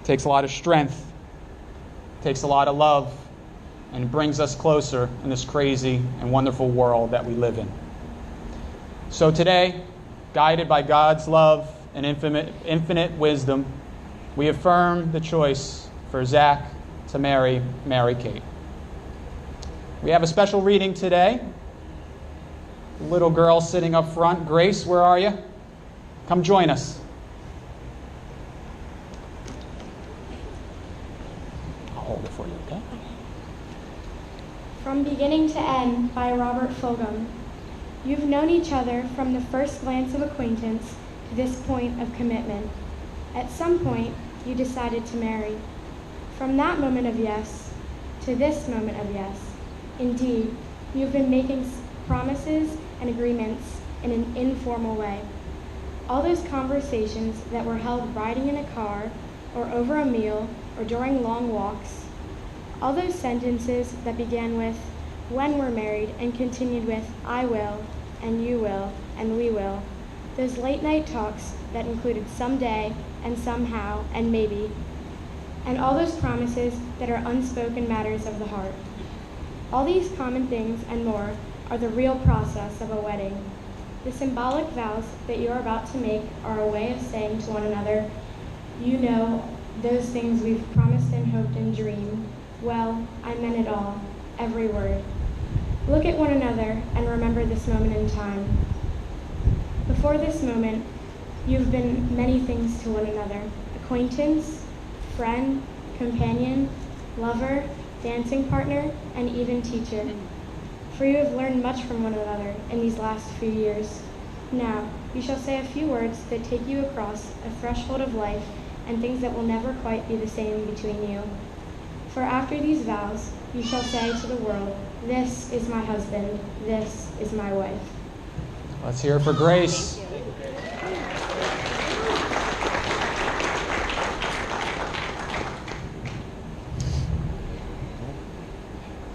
takes a lot of strength, takes a lot of love, and it brings us closer in this crazy and wonderful world that we live in. So today, guided by God's love and infinite wisdom, we affirm the choice for Zach to marry Mary Kate. We have a special reading today. The little girl sitting up front, Grace, where are you? Come join us. I'll hold it for you, okay? From Beginning to End by Robert Fulghum. You've known each other from the first glance of acquaintance to this point of commitment. At some point, you decided to marry. From that moment of yes to this moment of yes, indeed, you've been making promises and agreements in an informal way. All those conversations that were held riding in a car or over a meal or during long walks, all those sentences that began with, when we're married, and continued with, I will, and you will, and we will, those late night talks that included someday and somehow and maybe, and all those promises that are unspoken matters of the heart. All these common things and more are the real process of a wedding. The symbolic vows that you're about to make are a way of saying to one another, you know, those things we've promised and hoped and dreamed. Well, I meant it all, every word. Look at one another and remember this moment in time. Before this moment, you've been many things to one another: acquaintance, friend, companion, lover, dancing partner, and even teacher. For you have learned much from one another in these last few years. Now, you shall say a few words that take you across a threshold of life and things that will never quite be the same between you. For after these vows, you shall say to the world, this is my husband, this is my wife. Let's hear it for Grace.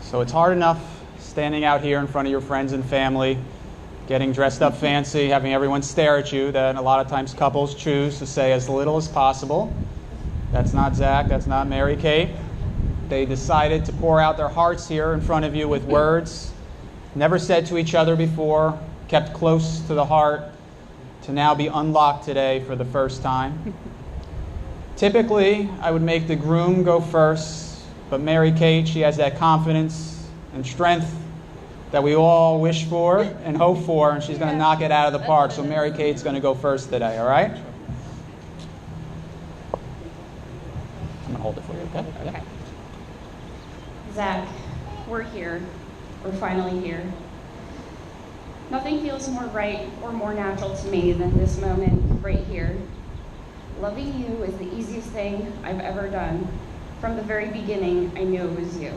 So it's hard enough standing out here in front of your friends and family, getting dressed up fancy, having everyone stare at you, that a lot of times couples choose to say as little as possible. That's not Zach, that's not Mary Kate. They decided to pour out their hearts here in front of you with words never said to each other before, kept close to the heart, to now be unlocked today for the first time. Typically, I would make the groom go first, but Mary Kate, she has that confidence and strength that we all wish for and hope for, and she's going to knock it out of the park. So Mary Kate's going to go first today, all right? I'm going to hold it for you, okay? Okay. Zach, we're here. We're finally here. Nothing feels more right or more natural to me than this moment right here. Loving you is the easiest thing I've ever done. From the very beginning, I knew it was you.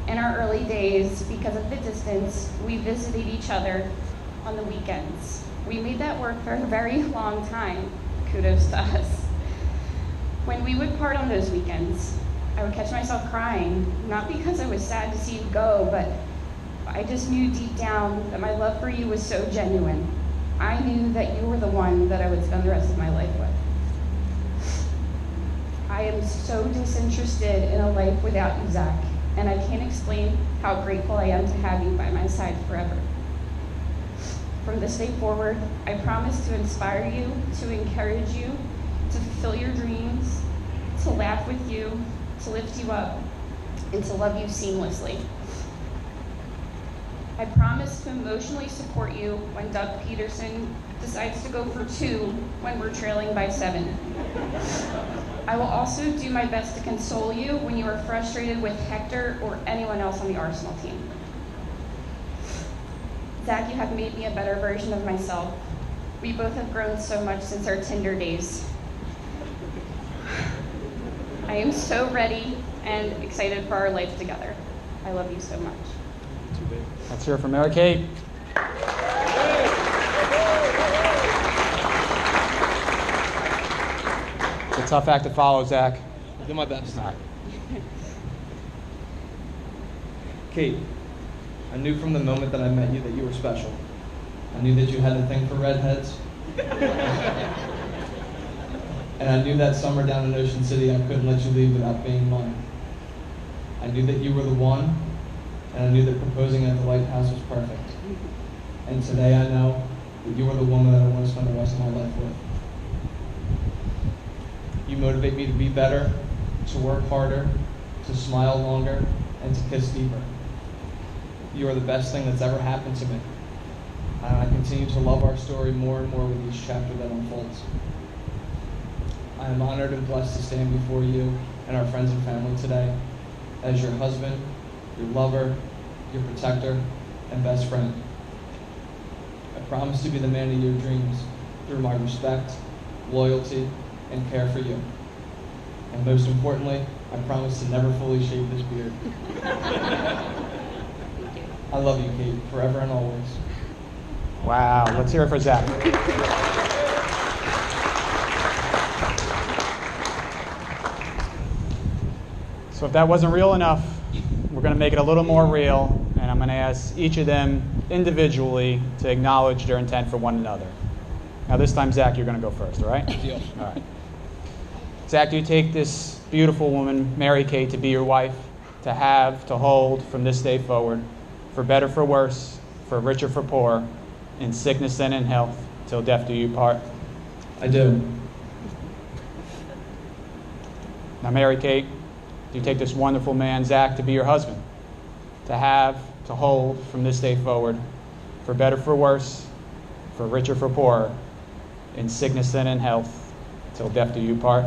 In our early days, because of the distance, we visited each other on the weekends. We made that work for a very long time. Kudos to us. When we would part on those weekends, I would catch myself crying, not because I was sad to see you go, but I just knew deep down that my love for you was so genuine. I knew that you were the one that I would spend the rest of my life with. I am so disinterested in a life without you, Zach, and I can't explain how grateful I am to have you by my side forever. From this day forward, I promise to inspire you, to encourage you, to fulfill your dreams, to laugh with you, to lift you up, and to love you seamlessly. I promise to emotionally support you when Doug Peterson decides to go for 2 when we're trailing by 7. I will also do my best to console you when you are frustrated with Hector or anyone else on the Arsenal team. Zach, you have made me a better version of myself. We both have grown so much since our Tinder days. I am so ready and excited for our life together. I love you so much. Let's hear it from Mary Kate. It's a tough act to follow, Zach. I'll do my best. All right. Kate, I knew from the moment that I met you that you were special. I knew that you had a thing for redheads. And I knew that summer down in Ocean City I couldn't let you leave without being mine. I knew that you were the one, and I knew that proposing at the lighthouse was perfect. And today I know that you are the woman that I want to spend the rest of my life with. You motivate me to be better, to work harder, to smile longer, and to kiss deeper. You are the best thing that's ever happened to me. And I continue to love our story more and more with each chapter that unfolds. I am honored and blessed to stand before you and our friends and family today as your husband, your lover, your protector, and best friend. I promise to be the man of your dreams through my respect, loyalty, and care for you. And most importantly, I promise to never fully shave this beard. I love you, Kate, forever and always. Wow, let's hear it for Zach. So if that wasn't real enough, we're going to make it a little more real, and I'm going to ask each of them individually to acknowledge their intent for one another. Now this time, Zach, you're going to go first, all right? Deal. All right. Zach, do you take this beautiful woman, Mary Kate, to be your wife, to have, to hold from this day forward, for better, for worse, for richer, for poor, in sickness and in health, till death do you part? I do. Now, Mary Kate, do you take this wonderful man, Zach, to be your husband, to have, to hold from this day forward, for better, for worse, for richer, for poorer, in sickness and in health, till death do you part?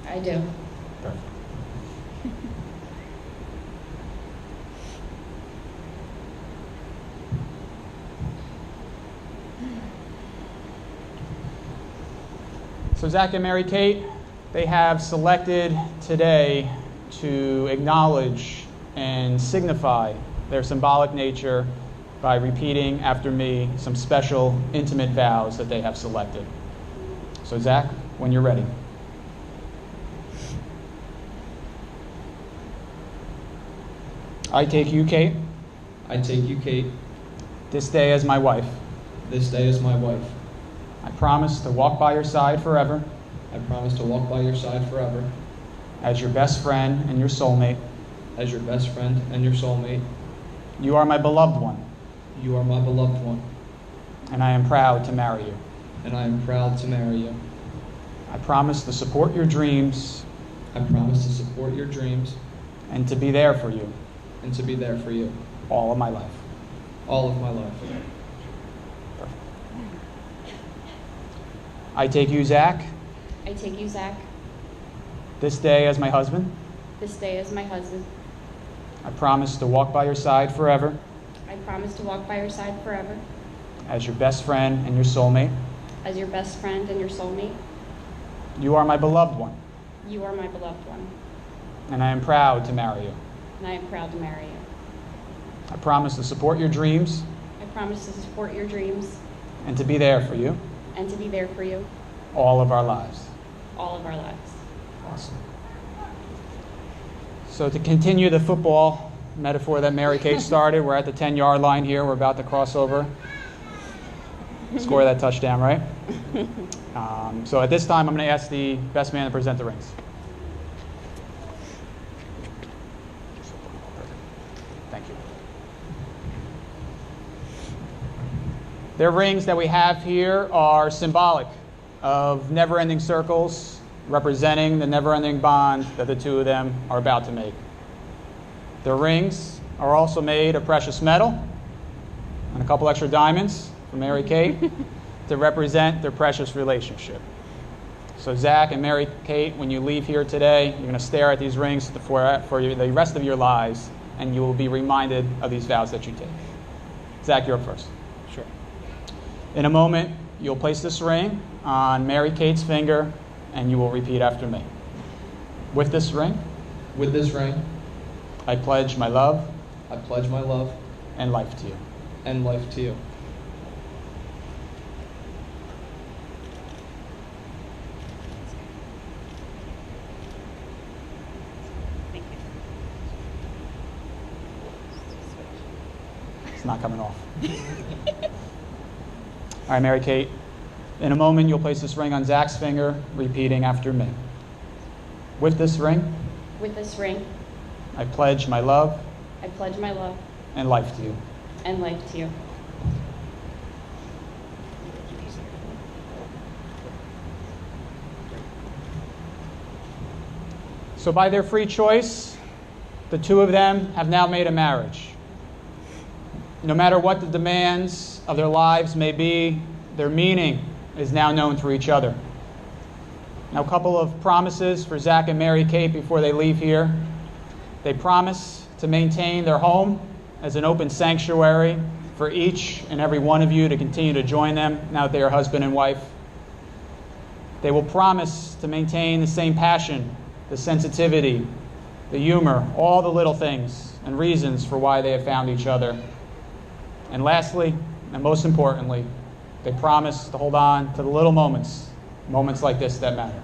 I do. Perfect. So Zach and Mary Kate, they have selected today to acknowledge and signify their symbolic nature by repeating after me some special intimate vows that they have selected. So Zach, when you're ready. I take you, Kate, I take you, Kate, this day as my wife. this day as my wife. I promise to walk by your side forever I promise to walk by your side forever as your best friend and your soulmate. as your best friend and your soulmate. You are my beloved one, You are my beloved one, and I am proud to marry you. and I am proud to marry you. I promise to support your dreams I promise to support your dreams and to be there for you and to be there for you all of my life. all of my life. I take you, Zach, I take you, Zach, this day as my husband. this day as my husband. I promise to walk by your side forever I promise to walk by your side forever as your best friend and your soulmate. as your best friend and your soulmate. You are my beloved one, You are my beloved one, and I am proud to marry you. and I am proud to marry you. I promise to support your dreams I promise to support your dreams and to be there for you and to be there for you all of our lives. all of our lives. Awesome. So to continue the football metaphor that Mary Kate started, we're at the 10-yard line here. We're about to cross over. Score that touchdown, right? So at this time, I'm going to ask the best man to present the rings. Thank you. Their rings that we have here are symbolic of never-ending circles, representing the never-ending bond that the two of them are about to make. Their rings are also made of precious metal and a couple extra diamonds from Mary Kate to represent their precious relationship. So Zach and Mary Kate, when you leave here today, you're going to stare at these rings for the rest of your lives, and you will be reminded of these vows that you take. Zach, you're up first. Sure. In a moment, you'll place this ring on Mary Kate's finger, and you will repeat after me. With this ring, With this ring, I pledge my love I pledge my love and life to you. and life to you. It's not coming off. All right, Mary Kate, In a moment, you'll place this ring on Zach's finger, repeating after me. With this ring, I pledge my love pledge my love and life to you. and life to you. So by their free choice, the two of them have now made a marriage. No matter what the demands of their lives may be, their meaning is now known through each other. Now, a couple of promises for Zach and Mary Kate before they leave here. They promise to maintain their home as an open sanctuary for each and every one of you to continue to join them now that they are husband and wife. They will promise to maintain the same passion, the sensitivity, the humor, all the little things and reasons for why they have found each other. And lastly, and most importantly, they promise to hold on to the little moments like this that matter.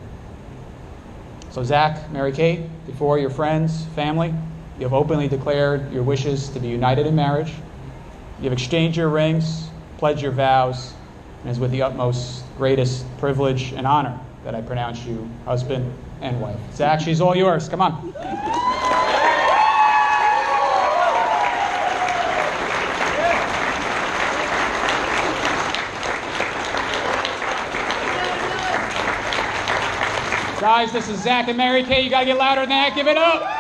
So Zach, Mary Kate, before your friends, family, you have openly declared your wishes to be united in marriage. You have exchanged your rings, pledged your vows, and it is with the utmost greatest privilege and honor that I pronounce you husband and wife. Zach, she's all yours. Come on. Guys, this is Zach and Mary Kate. You got to get louder than that. Give it up.